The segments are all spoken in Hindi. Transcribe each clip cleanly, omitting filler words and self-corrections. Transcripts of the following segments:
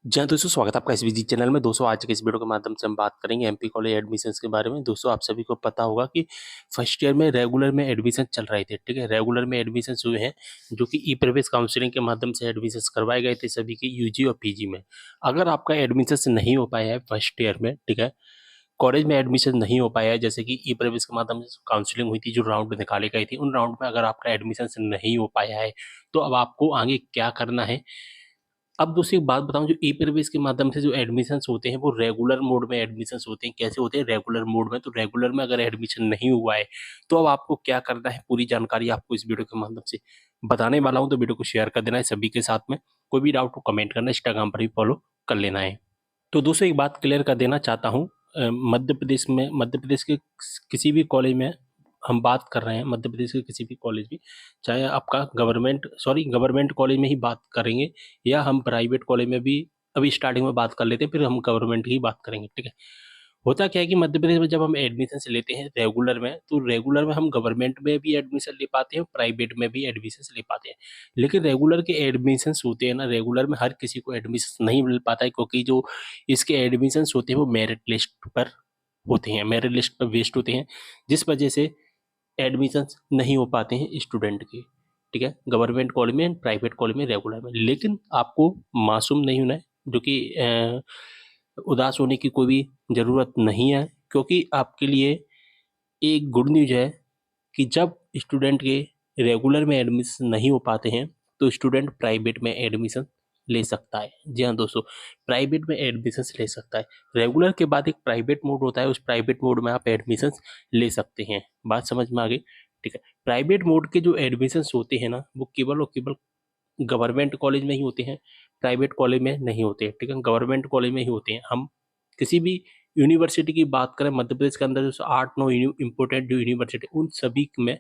जी हाँ, दोस्तों स्वागत है आपका इस विज़ी चैनल में। दोस्तों आज के इस वीडियो के माध्यम से हम बात करेंगे एमपी कॉलेज एडमिशन्स के बारे में। दोस्तों आप सभी को पता होगा कि फर्स्ट ईयर में रेगुलर में एडमिशन चल रहे थे, ठीक है? रेगुलर में एडमिशन्स हुए हैं जो कि ई-प्रवेश काउंसलिंग के माध्यम से एडमिशन्स करवाए गए थे सभी के यूजी और पीजी में। अगर आपका एडमिशन्स नहीं हो पाया है फर्स्ट ईयर में, ठीक है? कॉलेज में एडमिशन नहीं हो पाया है, जैसे कि ई-प्रवेश के माध्यम से काउंसलिंग हुई थी, जो राउंड निकाले गए थे, उन राउंड में अगर आपका एडमिशन्स नहीं हो पाया है, तो अब आपको आगे क्या करना है? अब दूसरी एक बात बताऊँ, जो ई-प्रवेश के माध्यम से जो एडमिशन्स होते हैं वो रेगुलर मोड में एडमिशन्स होते हैं। कैसे होते हैं? रेगुलर मोड में। तो रेगुलर में अगर एडमिशन नहीं हुआ है, तो अब आपको क्या करना है? पूरी जानकारी आपको इस वीडियो के माध्यम से बताने वाला हूँ, तो वीडियो को शेयर कर देना है सभी के साथ में। कोई भी डाउट हो कमेंट करना, इंस्टाग्राम पर भी फॉलो कर लेना है। तो दोस्तों एक बात क्लियर कर देना चाहता हूँ, मध्य प्रदेश के किसी भी कॉलेज में हम बात कर रहे हैं, मध्य प्रदेश के किसी भी कॉलेज में, चाहे आपका गवर्नमेंट कॉलेज में ही बात करेंगे या हम प्राइवेट कॉलेज में भी अभी स्टार्टिंग में बात कर लेते हैं, फिर हम गवर्नमेंट की बात करेंगे, ठीक है? होता क्या है कि मध्य प्रदेश में जब हम एडमिशन लेते हैं रेगुलर में, तो रेगुलर में हम गवर्नमेंट में भी एडमिशन ले पाते हैं, प्राइवेट में भी एडमिशन ले पाते हैं। लेकिन रेगुलर के एडमिशन होते हैं ना, रेगुलर में हर किसी को एडमिशन नहीं मिल पाता है, क्योंकि जो इसके एडमिशन होते हैं वो मेरिट लिस्ट पर होते हैं, मेरिट लिस्ट पर बेस्ड होते हैं, जिस वजह से एडमिशन नहीं हो पाते हैं स्टूडेंट के, ठीक है? गवर्नमेंट कॉलेज में, प्राइवेट कॉलेज में, रेगुलर में। लेकिन आपको मासूम नहीं होना है, जो कि उदास होने की कोई भी ज़रूरत नहीं है, क्योंकि आपके लिए एक गुड न्यूज़ है कि जब स्टूडेंट के रेगुलर में एडमिशन नहीं हो पाते हैं, तो स्टूडेंट प्राइवेट में एडमिशन ले सकता है। जी हाँ दोस्तों, प्राइवेट में एडमिशन्स ले सकता है। रेगुलर के बाद एक प्राइवेट मोड होता है, उस प्राइवेट मोड में आप एडमिशन्स ले सकते हैं। बात समझ में आ गई? ठीक है। प्राइवेट मोड के जो एडमिशन्स होते हैं ना, वो केवल और केवल गवर्नमेंट कॉलेज में ही होते हैं, प्राइवेट कॉलेज में नहीं होते हैं, ठीक है? गवर्नमेंट कॉलेज में ही होते हैं। हम किसी भी यूनिवर्सिटी की बात करें, मध्य प्रदेश के अंदर जो 8-9 इम्पोर्टेंट जो यूनिवर्सिटी, उन सभी में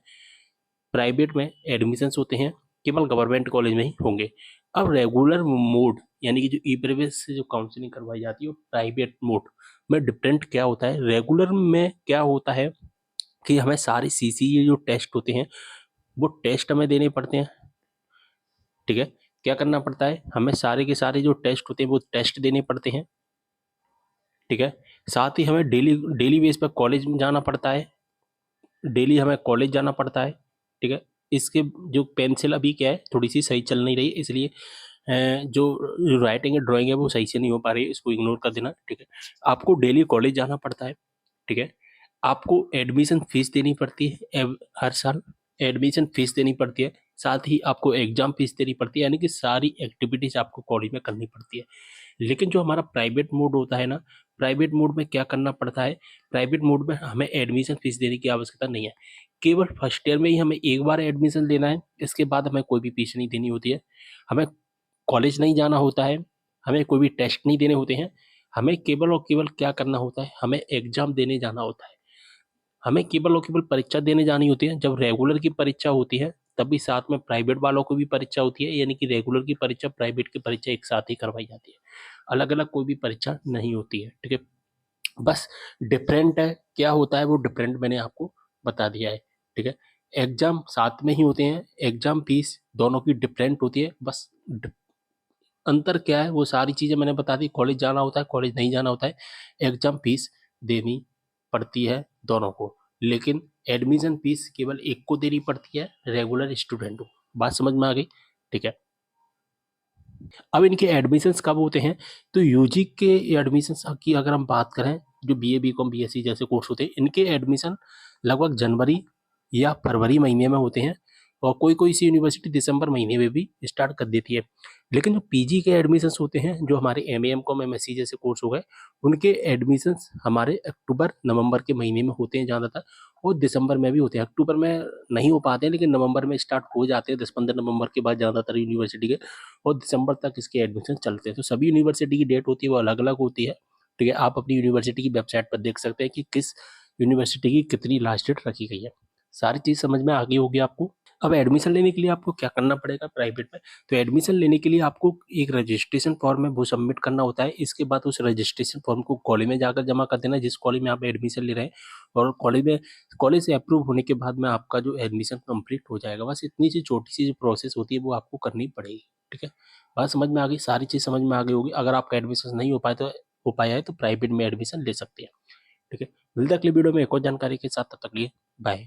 प्राइवेट में एडमिशन्स होते हैं, केवल गवर्नमेंट कॉलेज में ही होंगे। अब रेगुलर मोड यानी कि जो ई-प्रवेश से जो काउंसलिंग करवाई जाती है, वो प्राइवेट मोड में डिफरेंट क्या होता है? रेगुलर में क्या होता है कि हमें सारे सीसीए जो टेस्ट होते हैं, वो टेस्ट हमें देने पड़ते हैं, ठीक है? क्या करना पड़ता है? हमें सारे के सारे जो टेस्ट होते हैं, वो टेस्ट देने पड़ते हैं, ठीक है? साथ ही हमें डेली डेली बेस पर कॉलेज में जाना पड़ता है, डेली हमें कॉलेज जाना पड़ता है, ठीक है? इसके जो पेंसिल अभी क्या है, थोड़ी-सी सही चल नहीं रही है, इसलिए जो राइटिंग है, ड्राइंग है, वो सही से नहीं हो पा रही है, इसको इग्नोर कर देना, ठीक है? आपको डेली कॉलेज जाना पड़ता है, ठीक है? आपको एडमिशन फीस देनी पड़ती है, हर साल एडमिशन फीस देनी पड़ती है, साथ ही आपको एग्ज़ाम फीस देनी पड़ती है, यानी कि सारी एक्टिविटीज़ आपको कॉलेज में करनी पड़ती है। लेकिन जो हमारा प्राइवेट मोड होता है ना, प्राइवेट मोड में क्या करना पड़ता है? प्राइवेट मोड में हमें एडमिशन फीस देने की आवश्यकता नहीं है। केवल फर्स्ट ईयर में ही हमें एक बार एडमिशन लेना है, इसके बाद हमें कोई भी फीस नहीं देनी होती है। हमें कॉलेज नहीं जाना होता है, हमें कोई भी टेस्ट नहीं देने होते हैं, हमें केवल और केवल क्या करना होता है? हमें एग्ज़ाम देने जाना होता है। हमें केवल और केवल परीक्षा देने जानी होती है। जब रेगुलर की परीक्षा होती है, तभी साथ में प्राइवेट वालों को भी परीक्षा होती है, यानी कि रेगुलर की परीक्षा, प्राइवेट की परीक्षा एक साथ ही करवाई जाती है। अलग-अलग कोई भी परीक्षा नहीं होती है, ठीक है? बस डिफरेंट है, क्या होता है वो डिफरेंट मैंने आपको बता दिया है, ठीक है? एग्ज़ाम साथ में ही होते हैं, एग्ज़ाम फीस दोनों की डिफरेंट होती है, बस अंतर क्या है वो सारी चीज़ें मैंने बता दी। कॉलेज जाना होता है, कॉलेज नहीं जाना होता है, एग्ज़ाम फीस देनी पड़ती है दोनों को, लेकिन एडमिशन फीस केवल एक को देनी पड़ती है, रेगुलर स्टूडेंट को। बात समझ में आ गई? ठीक है। अब इनके एडमिशन्स कब होते हैं? तो यूजी के एडमिशन्स की अगर हम बात करें, जो बीए, बीकॉम, बीएससी जैसे कोर्स होते हैं, इनके एडमिशन लगभग जनवरी या फरवरी महीने में होते हैं, और कोई-कोई सी यूनिवर्सिटी दिसंबर महीने में भी स्टार्ट कर देती है। लेकिन जो पीजी के एडमिशन्स होते हैं, जो हमारे एमए, एमकॉम, एमएससी जैसे कोर्स हो गए, उनके एडमिशन्स हमारे अक्टूबर, नवंबर के महीने में होते हैं ज़्यादातर, और दिसंबर में भी होते हैं। अक्टूबर में नहीं हो पाते हैं, लेकिन नवंबर में स्टार्ट हो जाते हैं, 10-15 नवंबर के बाद ज़्यादातर यूनिवर्सिटी के, और दिसंबर तक इसके एडमिशन चलते हैं। तो सभी यूनिवर्सिटी की डेट होती है वो अलग-अलग होती है, ठीक है? आप अपनी यूनिवर्सिटी की वेबसाइट पर देख सकते हैं कि किस यूनिवर्सिटी की कितनी लास्ट डेट रखी गई है। सारी चीज़ समझ में आ गई होगी आपको। अब एडमिशन लेने के लिए आपको क्या करना पड़ेगा प्राइवेट में? तो एडमिशन लेने के लिए आपको एक रजिस्ट्रेशन फॉर्म है वो सबमिट करना होता है। इसके बाद उस रजिस्ट्रेशन फॉर्म को कॉलेज में जाकर जमा कर देना है, जिस कॉलेज में आप एडमिशन ले रहे हैं, और कॉलेज से अप्रूव होने के बाद में आपका जो एडमिशन कंप्लीट हो जाएगा। बस इतनी सी छोटी-सी जो प्रोसेस होती है वो आपको करनी पड़ेगी। ठीक है, बात समझ में आ गई, सारी चीज़ समझ में आ गई होगी। अगर आपका एडमिशन नहीं हो पाया है तो प्राइवेट में एडमिशन ले सकते हैं। ठीक है, मिलते हैं अगली वीडियो में एक और जानकारी के साथ, तब तक के लिए बाय।